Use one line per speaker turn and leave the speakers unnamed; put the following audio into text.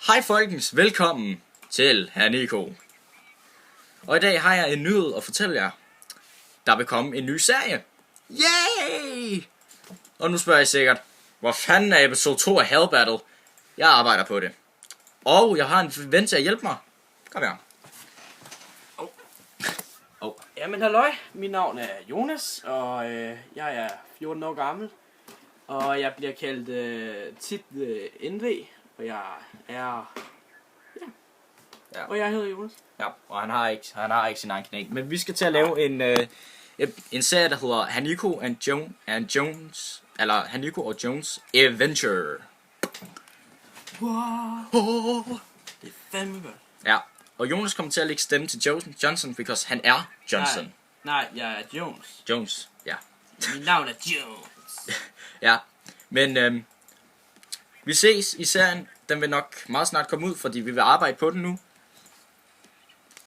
Hej folkens, velkommen til Herr Nico. Og i dag har jeg en nyhed at fortælle jer. Der vil komme en ny serie. Yay! Og nu spørger I sikkert, hvor fanden er episode 2 af Hell Battle? Jeg arbejder på det. Og jeg har en ven til at hjælpe mig. Kom her.
Jamen halløj, mit navn er Jonas, og jeg er 14 år gammel. Og jeg bliver kaldt tit NV, og jeg er... Ja. Og jeg hedder Jonas.
Ja, og han har ikke sin egen kanal. Men vi skal til at lave en serie, der hedder Haniko and Jones, eller Haniko og Jones Adventure.
Wow. Det er fandme godt.
Ja, og Jonas kommer til at lægge stemme til Johnson, because han er Johnson.
Nej, jeg er Jones.
Jones, ja.
Mit navn er Jones.
Ja, men vi ses i serien. Den vil nok meget snart komme ud, fordi vi vil arbejde på den nu.